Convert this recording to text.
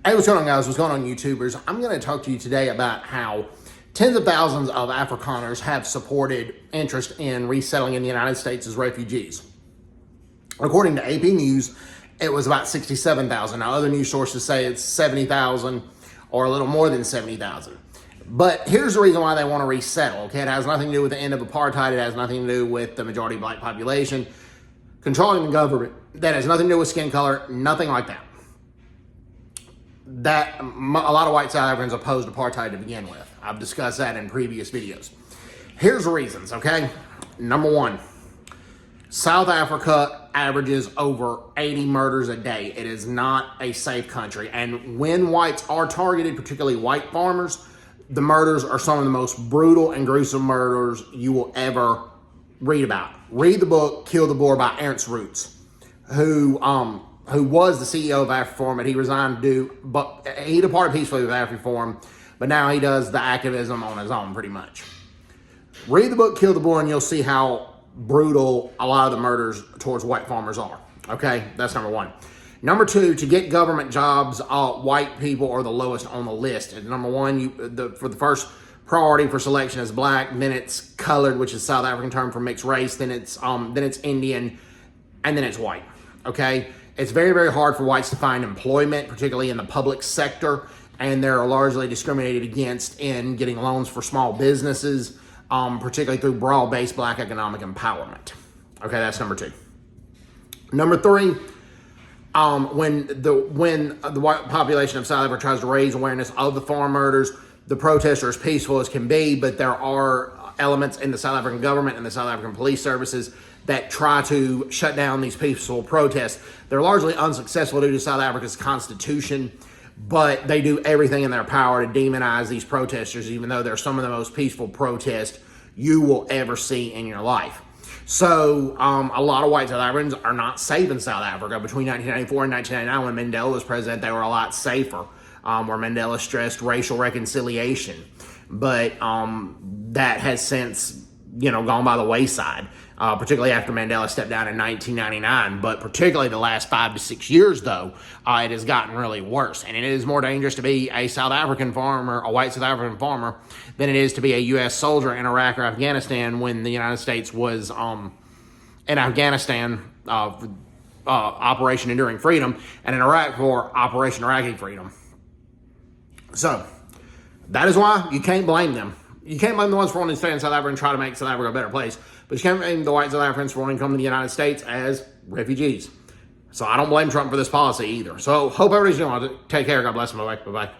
Hey, what's going on, guys? What's going on, YouTubers? I'm going to talk to you today about how tens of thousands of Afrikaners have supported interest in resettling in the United States as refugees. According to AP News, it was about 67,000. Now, other news sources say it's 70,000 or a little more than 70,000. But here's the reason why they want to resettle, okay? It has nothing to do with the end of apartheid. It has nothing to do with the majority black population controlling the government. That has nothing to do with skin color, nothing like that. A lot of white South Africans opposed apartheid to begin with. I've discussed that in previous videos. Here's the reasons, okay? Number one, South Africa averages over 80 murders a day. It is not a safe country. And when whites are targeted, particularly white farmers, the murders are some of the most brutal and gruesome murders you will ever read about. Read the book, Kill the Boer by Ernst Roots, who was the CEO of Afriforum, but he resigned but he departed peacefully with Afriforum, but now he does the activism on his own, pretty much. Read the book, Kill the Boer, and you'll see how brutal a lot of the murders towards white farmers are. Okay, that's number one. Number two, to get government jobs, white people are the lowest on the list. And number one, for the first priority for selection is black, then it's colored, which is South African term for mixed race, then it's Indian, and then it's white. Okay. It's very, very hard for whites to find employment, particularly in the public sector, and they're largely discriminated against in getting loans for small businesses, particularly through broad-based black economic empowerment. Okay, that's number two. Number three, when the white population of South Africa tries to raise awareness of the farm murders, the protests are as peaceful as can be, but there are elements in the South African government and the South African police services that try to shut down these peaceful protests. They're largely unsuccessful due to South Africa's constitution, but they do everything in their power to demonize these protesters, even though they're some of the most peaceful protests you will ever see in your life. So a lot of white South Africans are not safe in South Africa. Between 1994 and 1999, when Mandela was president, they were a lot safer, where Mandela stressed racial reconciliation. But that has since, gone by the wayside, particularly after Mandela stepped down in 1999. But particularly the last 5 to 6 years, though, it has gotten really worse. And it is more dangerous to be a South African farmer, a white South African farmer, than it is to be a U.S. soldier in Iraq or Afghanistan when the United States was in Afghanistan Operation Enduring Freedom, and in Iraq for Operation Iraqi Freedom. So that is why you can't blame them. You can't blame the ones for wanting to stay in South Africa and try to make South Africa a better place. But you can't blame the white South Africans for wanting to come to the United States as refugees. So I don't blame Trump for this policy either. So hope everybody's doing well. Take care. God bless them. Bye-bye. Bye-bye.